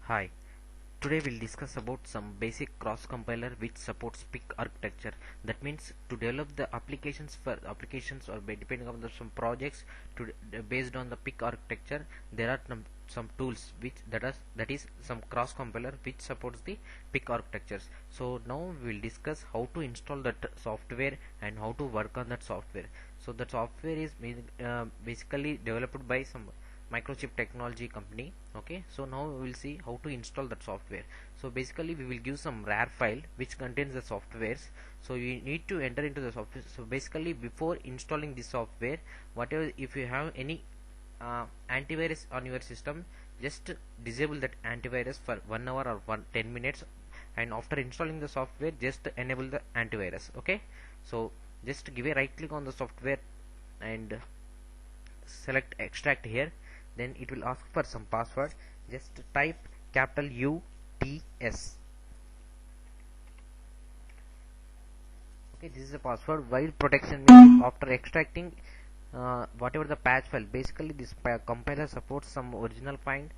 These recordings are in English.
Hi, today we'll discuss about some basic cross compiler which supports PIC architecture. That means to develop the applications for applications or depending on some projects based on the PIC architecture, there are some tools which that is some cross compiler which supports the PIC architectures. So now we'll discuss how to install that software and how to work on that software. So that software is basically developed by some microchip technology company. Okay, so now we will see how to install that software. So basically we will give some rar file which contains the softwares. So you need to enter into the software. So basically before installing this software, whatever, if you have any antivirus on your system, just disable that antivirus for 1 hour or 10 minutes, and after installing the software just enable the antivirus. Okay, so just give a right click on the software and select extract here. Then it will ask for some password. Just type capital UTS. Okay, this is the password. While protection means after extracting whatever the patch file, basically this compiler supports some original find.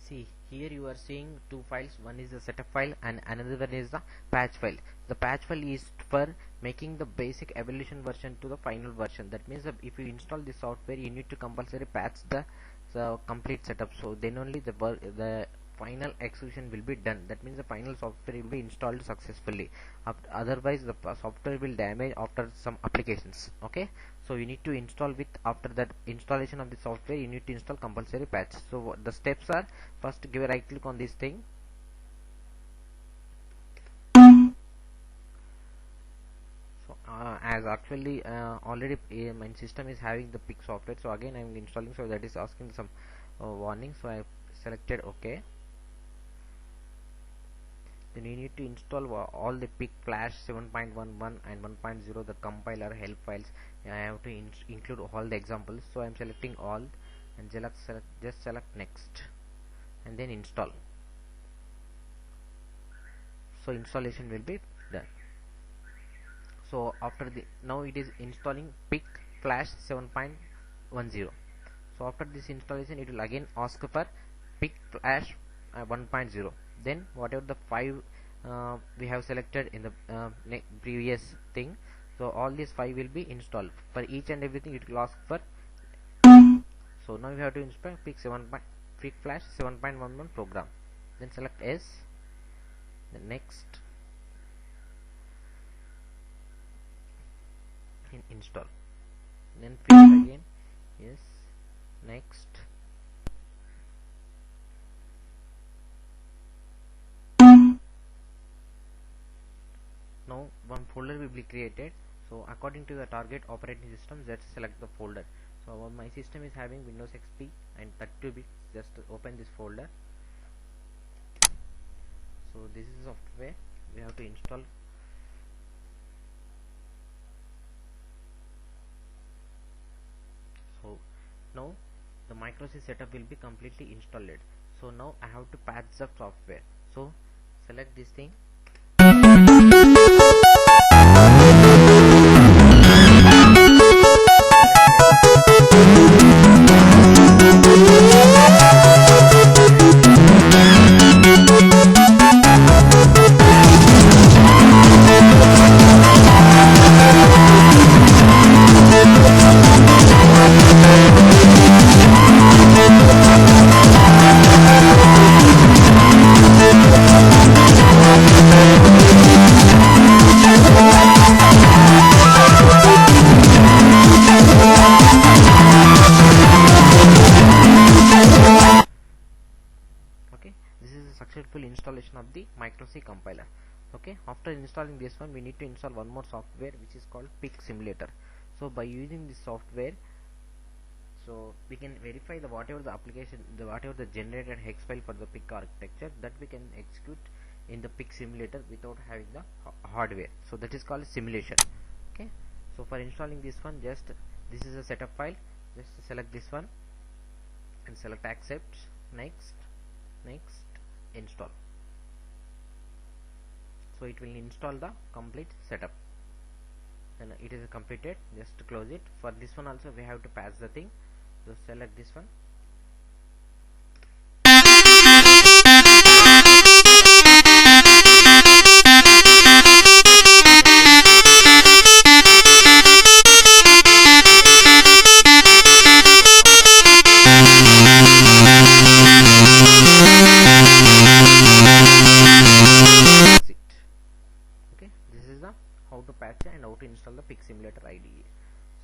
See, here you are seeing two files. One is the setup file and another one is the patch file. The patch file is for making the basic evolution version to the final version. That means that if you install this software, you need to compulsory patch the complete setup. So then only the final execution will be done. That means the final software will be installed successfully. Otherwise the software will damage after some applications. Okay, so you need to install with, after that installation of the software, you need to install compulsory patch. So the steps are: first give a right click on this thing. So as actually already my system is having the PIC software, so again I am installing, so that is asking some warning. So I have selected OK. Then you need to install all the PIC flash 7.11 and 1.0, the compiler help files. I have to include all the examples, so I am selecting all and just select next and then install. So installation will be done. So after now it is installing PIC flash 7.10. so after this installation it will again ask for PIC flash 1.0. then whatever the 5 we have selected in the previous thing, so all these 5 will be installed. For each and everything it will ask for. So now we have to install PIC flash 7.11 program. Then select S, then next, and install. Then finish again. Yes, next. Now one folder will be created. So according to the target operating system, let's select the folder. So my system is having Windows XP and 32 bits. Just open this folder. So this is software we have to install. So now the Micro C setup will be completely installed. So now I have to patch the software. So select this thing. Okay, this is a successful installation of the Micro C compiler. Okay, after installing this one, we need to install one more software which is called PIC simulator. So by using this software, so we can verify the whatever the application, whatever the generated hex file for the PIC architecture, that we can execute in the PIC simulator without having the hardware. So that is called simulation. Okay, so for installing this one, just this is a setup file. Just select this one and select accept, next, install. So it will install the complete setup, and it is completed. Just close it. For this one also we have to patch the thing, so select this one. Okay, this is the how to patch and how to install the PIC Simulator IDE.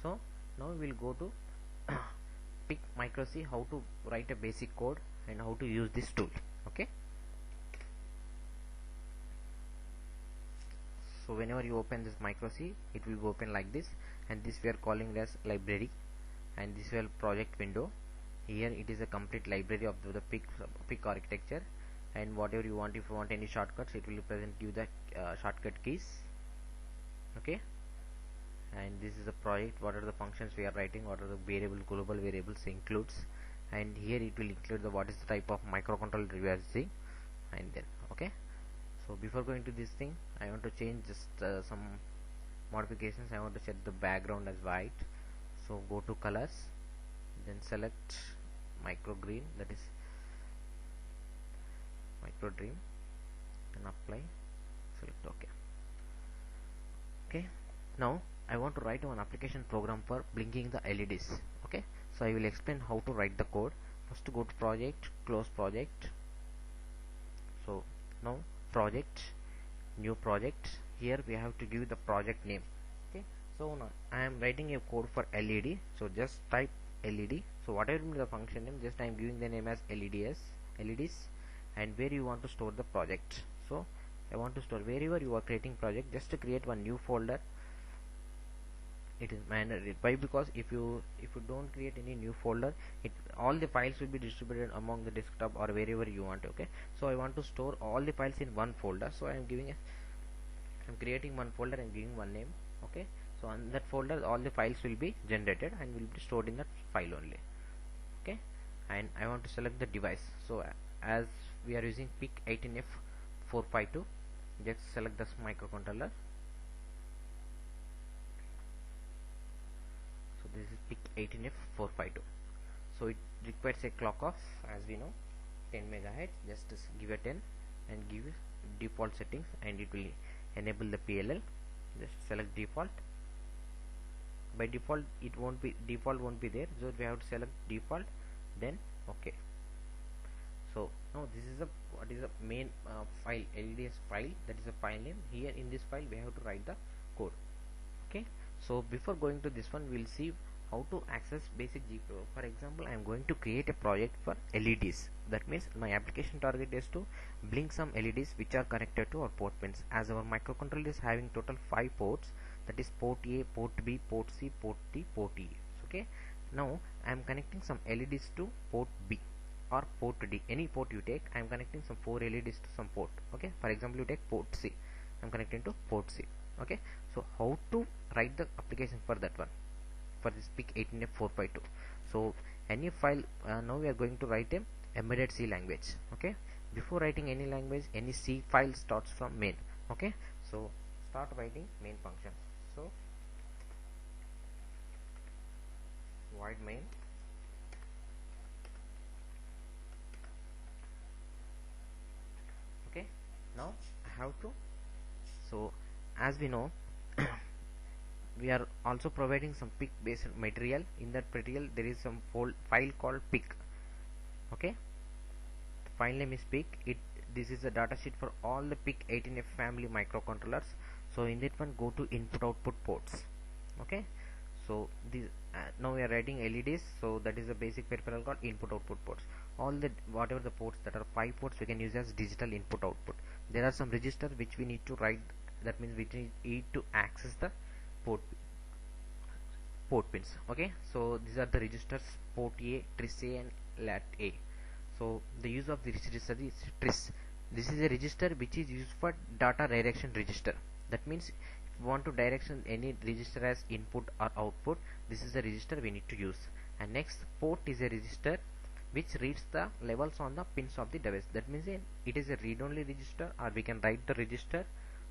So now we will go to PIC Micro C, how to write a basic code and how to use this tool. Okay, so whenever you open this Micro C, it will go open like this, and this we are calling as library, and this is project window. Here it is a complete library of the PIC architecture, and whatever you want, if you want any shortcuts, it will present you the shortcut keys. Okay, and this is the project, what are the functions we are writing, what are the variable, global variables includes, and here it will include the what is the type of microcontroller we are using, and then okay. So before going to this thing, I want to change just some modifications. I want to set the background as white, so go to colors, then select micro green, that is micro dream, and apply, select OK. Okay, now I want to write one application program for blinking the LEDs. Okay, so I will explain how to write the code. First go to project, close project. So now project, new project. Here we have to give the project name. Okay, so now I am writing a code for LED, so just type LED. So whatever is the function name, just I am giving the name as LEDs, and where you want to store the project. So I want to store wherever you are creating project, just to create one new folder. It is mandatory. Why? Because if you don't create any new folder, all the files will be distributed among the desktop or wherever you want. Okay, so I want to store all the files in one folder, so I'm creating one folder and giving one name. Okay, so on that folder all the files will be generated and will be stored in that file only. Okay, and I want to select the device. So as we are using PIC 18F452, just select this microcontroller. So this is PIC 18F452. so it requires a clock of, as we know, 10 MHz. Just give a 10 and give default settings, and it will enable the PLL. Just select default. By default it won't be there, so we have to select default, then OK. So now this is what is the main file, LEDs file, that is a file name. Here in this file we have to write the code. Okay, so before going to this one, we'll see how to access basic GPU. For example, I am going to create a project for LEDs. That means my application target is to blink some LEDs which are connected to our port pins. As our microcontroller is having total 5 ports, that is port A, port B, port C, port D, port E. Okay, now I am connecting some LEDs to port B or port D, any port you take. I am connecting some 4 LEDs to some port. Okay, for example, you take port C, I am connecting to port C. Okay, so how to write the application for that one, for this PIC 18F452? So any file, now we are going to write a embedded C language. Okay, before writing any language, any C file starts from main. Okay, so start writing main function. So void main, okay. Now I have to, so as we know we are also providing some PIC based material. In that material there is some file called PIC. Okay, the file name is PIC. This is a datasheet for all the PIC 18F family microcontrollers. So in that one, go to input output ports. Okay, so this now we are writing LEDs, so that is a basic peripheral called input output ports. All the whatever the ports that are 5 ports, we can use as digital input output. There are some registers which we need to write, that means we need to access the port pins. Okay, so these are the registers: port A, tris A and lat A. So the use of this register is tris. This is a register which is used for data direction register. That means if you want to direction any register as input or output, this is the register we need to use. And next, port is a register which reads the levels on the pins of the device. That means it is a read-only register, or we can write the register,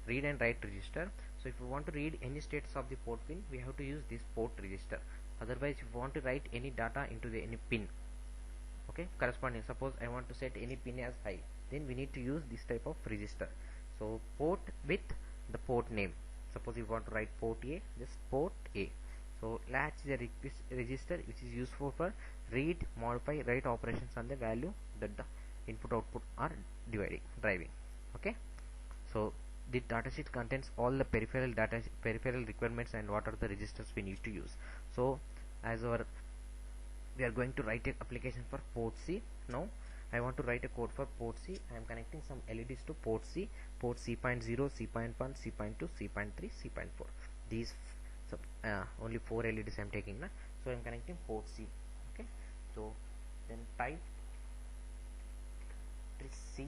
read and write register. So if you want to read any states of the port pin, we have to use this port register. Otherwise, if you want to write any data into the any pin, okay, corresponding, suppose I want to set any pin as high, then we need to use this type of register. So port with the port name. Suppose you want to write port A, just port A. So latch is a register which is useful for read, modify, write operations on the value that the input output are driving. Okay, so the datasheet contains all the peripheral requirements and what are the registers we need to use. So as we are going to write an application for port C. Now I want to write a code for port C. I am connecting some LEDs to port C, port C.0, C.1, C.2, C.3, C.4. These only 4 LEDs I am taking now. So I am connecting port C. Okay, so then type tris C.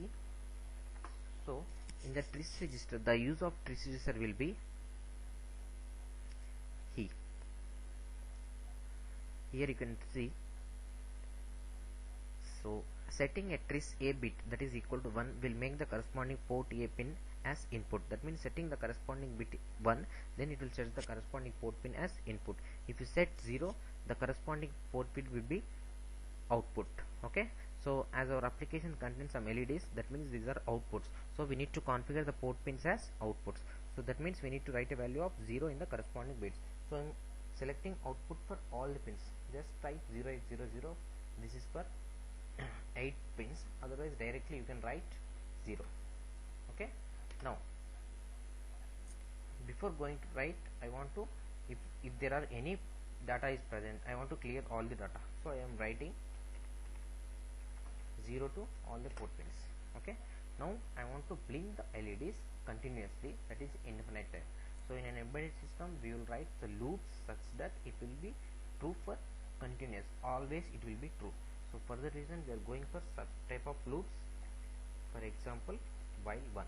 So in the tris register, the use of tris register will be here you can see. So setting a tris A bit that is equal to 1 will make the corresponding port A pin as input. That means setting the corresponding bit 1, then it will set the corresponding port pin as input. If you set 0, the corresponding port pin will be output. Okay, so as our application contains some LEDs, that means these are outputs. So we need to configure the port pins as outputs. So that means we need to write a value of 0 in the corresponding bits. So I'm selecting output for all the pins. Just type 0800. This is for 8 pins. Otherwise directly you can write 0. Okay, now before going to write, I want to, if there are any data is present, I want to clear all the data. So I am writing 0 to all the port pins. Okay, now I want to blink the LEDs continuously, that is infinite time. So in an embedded system we will write the loops such that it will be true for continuous, always it will be true. So for the reason we are going for such type of loops. For example, while 1.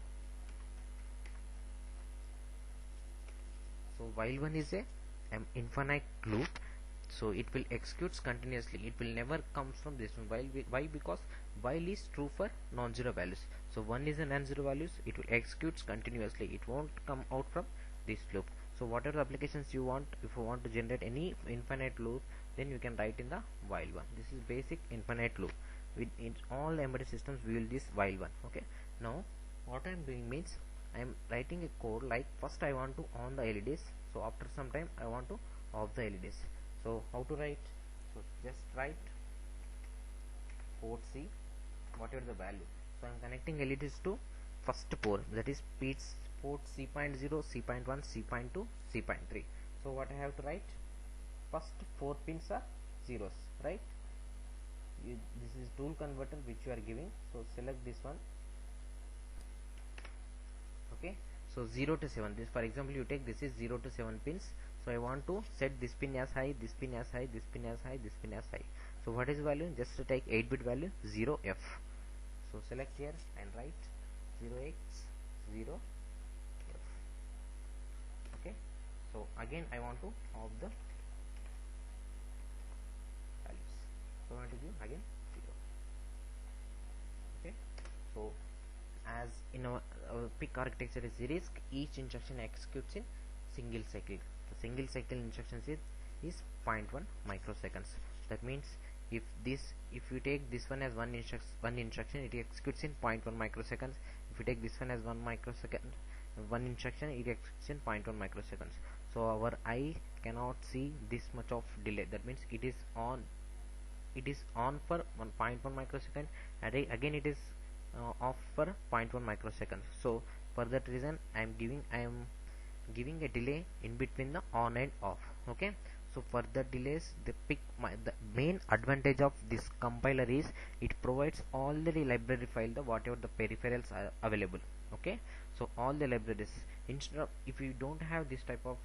So while 1 is a infinite loop, so it will executes continuously, it will never comes from this one. Why? Because while is true for non-zero values. So 1 is a non-zero values, it will executes continuously, it won't come out from this loop. So whatever applications you want, if you want to generate any infinite loop, then you can write in the while 1. This is basic infinite loop. With in all embedded systems we will this while 1. Okay, now what I am doing means I am writing a code like first I want to on the LEDs, so after some time I want to off the LEDs. So how to write? So just write port C, whatever the value. So I am connecting LEDs to first port, that is port C.0, C.1, C.2, C.3. So what I have to write? First 4 pins are zeros, right? This is tool converter which you are giving. So select this one. Okay, so 0 to 7. This, for example, you take this is 0 to 7 pins. So I want to set this pin as high, this pin as high, this pin as high, this pin as high. So what is value? Just to take 8-bit value 0F. So select here and write 0x0F. Okay, so again I want to off the values. So I want to give again 0. Okay, so as in our PIC architecture is RISC, each instruction executes in single cycle. The single cycle instructions is 0.1 microseconds. That means if you take this one as one instruction, it executes in 0.1 microseconds. If you take this one as one instruction, it executes in 0.1 microseconds. So our eye cannot see this much of delay. That means it is on for 1.1 microsecond, and again it is off for 0.1 microseconds. So for that reason I am giving a delay in between the on and off. Okay, so for the delays, the main advantage of this compiler is it provides all the library file, the whatever the peripherals are available. Okay, so all the libraries, instead of, if you don't have this type of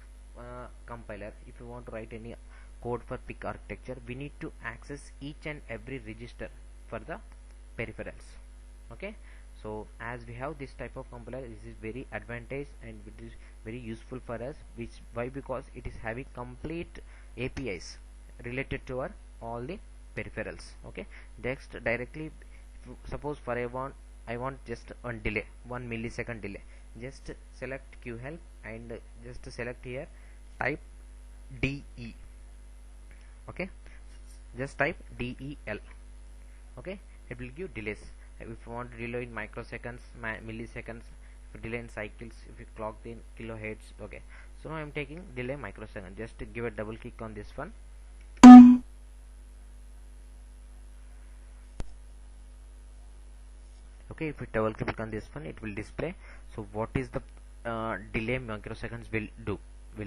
compiler, if you want to write any code for PIC architecture, we need to access each and every register for the peripherals. Okay, so as we have this type of compiler, this is very advantage and it is very useful for us. Why? Because it is having complete APIs related to our all the peripherals. Okay, next directly, suppose for I want just one delay, 1 millisecond delay, just select Q help and just select here, type DE. Okay, just type DEL. Okay, it will give delays. If you want to delay in microseconds, milliseconds, if you delay in cycles, if you clocked in kilohertz. Okay, so now I am taking delay microsecond. Just to give a double click on this one. Okay, if we double click on this one, it will display. So what is the delay microseconds will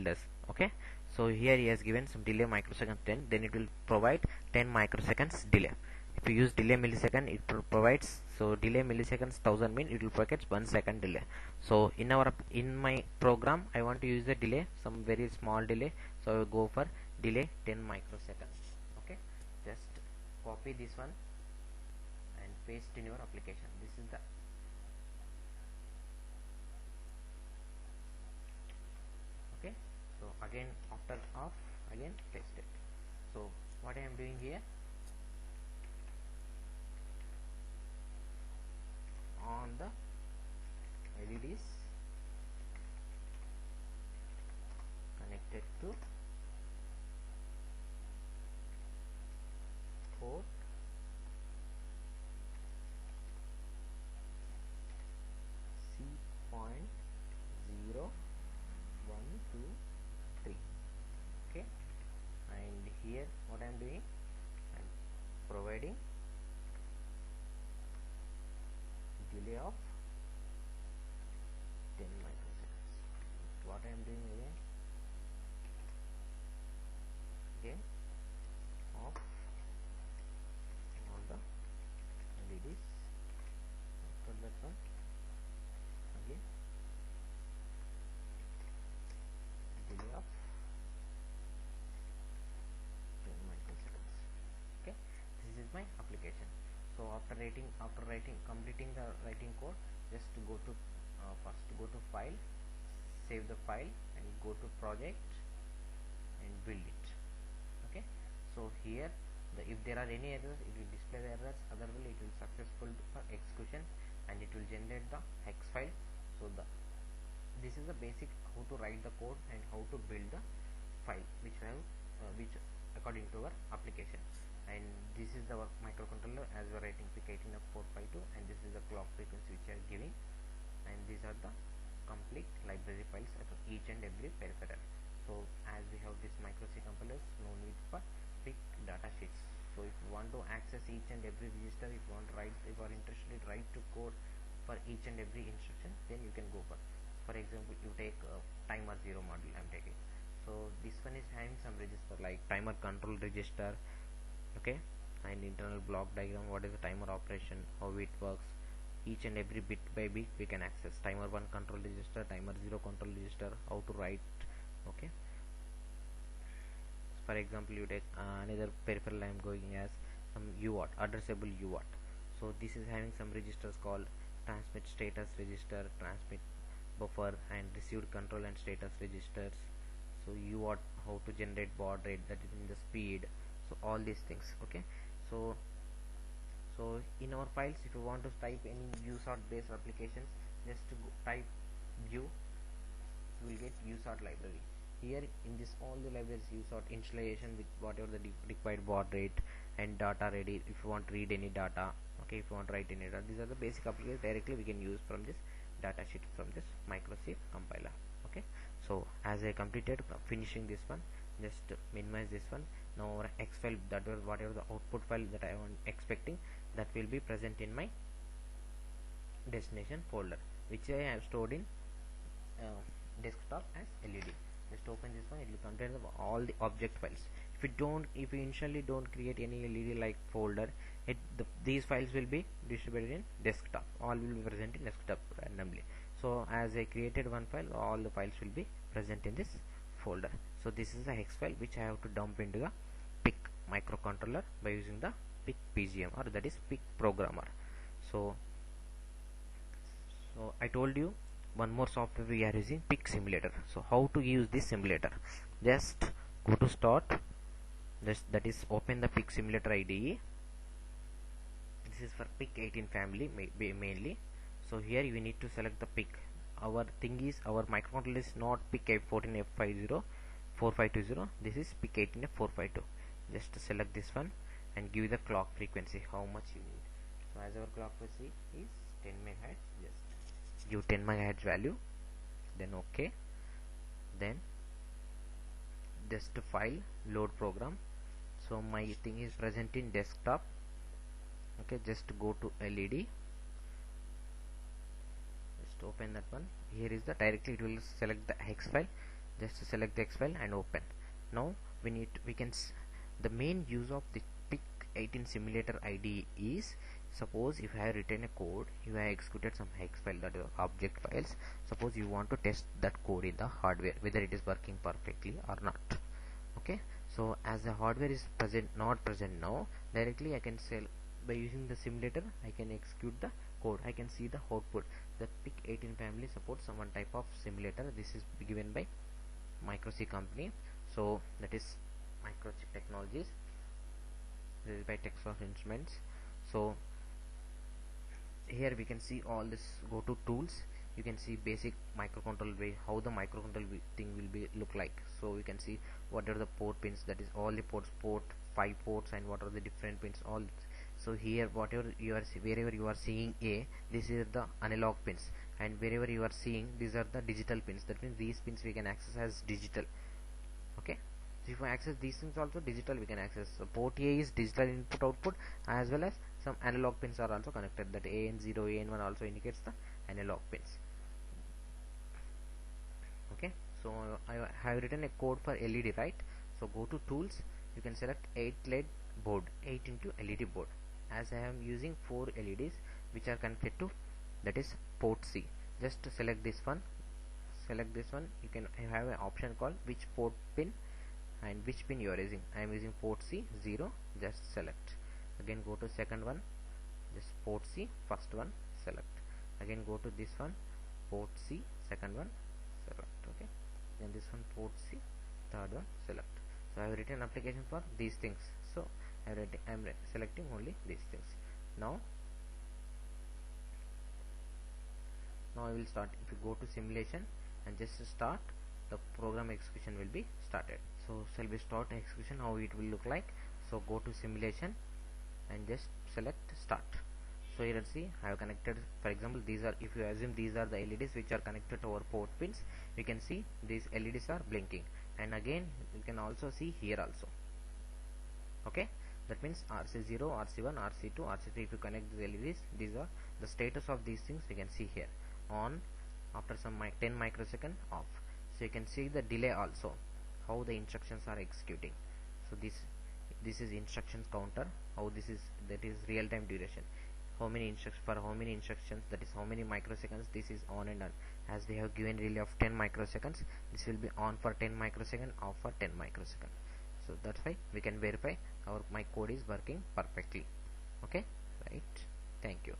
does. Okay, so here he has given some delay microseconds 10, then it will provide 10 microseconds delay. If you use delay millisecond, it provides, so delay milliseconds 1000 mean it will provide 1 second delay. So in my program I want to use the delay, some very small delay, so I will go for delay 10 microseconds. Okay, just copy this one and paste in your application. This is the okay, so again after off, again paste it. So what I am doing here, on the LEDs connected to port C.0, 1, 2, 3. Okay, and here what I am doing, I am providing delay of 10 microseconds. What I am doing again off all the LEDs. After that one, again delay of 10 microseconds. Okay, this is my application. So after completing the writing code, just to go to first go to file, save the file and go to project and build it. Okay, so here if there are any errors, it will display the errors, otherwise it will successful for execution and it will generate the hex file. So this is the basic how to write the code and how to build the file which according to our application. And this is the microcontroller as we are writing PIC 18452, and this is the clock frequency which we are giving, and these are the complete library files of each and every peripheral. So as we have this micro C compilers, no need for PIC data sheets. So if you want to access each and every register, if you want to write, if you are interested write to code for each and every instruction, then you can go for example, you take timer 0 module I am taking. So this one is having some register like timer control register. Okay, and internal block diagram, what is the timer operation, how it works, each and every bit by bit we can access. Timer 1 control register, timer 0 control register, how to write. Okay, for example, you take another peripheral I am going as some UART, addressable UART. So this is having some registers called transmit status register, transmit buffer, and received control and status registers. So UART, how to generate baud rate, that is in the speed. So all these things. Okay, so in our files, if you want to type any USART based applications, just to type view, you will get USART library. Here in this all the libraries, USART installation with whatever the required baud rate and data ready if you want to read any data. Okay, if you want to write any data, these are the basic applications directly we can use from this data sheet, from this micro C compiler. Okay, so as I completed finishing this one, just minimize this one. Now our X file, that was whatever the output file that I am expecting, that will be present in my destination folder, which I have stored in desktop as LED. Just open this one, it will contain all the object files. If you initially don't create any LED like folder, these files will be distributed in desktop. All will be present in desktop randomly. So as I created one file, all the files will be present in this folder. So this is the hex file which I have to dump into the PIC microcontroller by using the PIC PGM, or that is PIC programmer. So I told you one more software we are using, PIC simulator. So how to use this simulator? Just go to start, that is open the PIC simulator IDE. This is for PIC 18 family mainly. So here you need to select the PIC. Our thing is, our microcontroller is not PIC F14 F50 4520. This is PIC 18 F452. Just select this one and give the clock frequency how much you need. So as our clock frequency is 10 megahertz, just give 10 megahertz value, then OK. Then just file load program. So my thing is present in desktop. Okay, just go to LED, just open that one. Here is the directly it will select the hex file. Just select the hex file and open. Now we can the main use of the PIC 18 simulator IDE is, suppose if I have written a code, you have executed some hex file, that is object files. Suppose you want to test that code in the hardware whether it is working perfectly or not. Okay, so as the hardware is not present now, directly I can by using the simulator I can execute the code. I can see the output. The PIC 18 family supports some one type of simulator. This is given by Micro C company. So that is Microchip Technologies. This is by Texas Instruments. So here we can see all this. Go to tools. You can see basic microcontroller way, how the microcontroller thing will be look like. So we can see what are the port pins, that is all the ports, port 5 ports, and what are the different pins, all. So here wherever you are seeing A, this is the analog pins, and wherever you are seeing these are the digital pins. That means these pins we can access as digital. Okay, so if I access these things also digital, we can access. So port A is digital input output, as well as some analog pins are also connected. That AN0, AN1 also indicates the analog pins. Okay, so I have written a code for LED, right? So go to tools. You can select 8 LED board, 8 into LED board. As I am using 4 LEDs which are connected to, that is port C. Just to select this one. Select this one. You can have an option called which port pin and which pin you are using. I am using port C 0. Just select. Again go to second one. Just port C, first one, select. Again go to this one, port C, second one, select. Okay. Then this one, port C, third one, select. So I have written application for these things. So I am selecting only these things. Now I will start. If you go to simulation and just start, the program execution will be started. So shall we start execution, how it will look like? So go to simulation and just select start. So here see, I have connected, for example, these are, if you assume these are the LEDs which are connected to our port pins, we can see these LEDs are blinking, and again you can also see here also. Okay, that means RC0, RC1, RC2, RC3. If you connect these LEDs, these are the status of these things. We can see here, on, after some 10 microsecond, off. So you can see the delay also, how the instructions are executing. So this is instructions counter, how this is, that is real time duration, how many instructions, for how many instructions, that is how many microseconds this is on and on. As we have given relay of 10 microseconds, this will be on for 10 microseconds, off for 10 microseconds. So that's why we can verify my code is working perfectly. Okay, right. Thank you.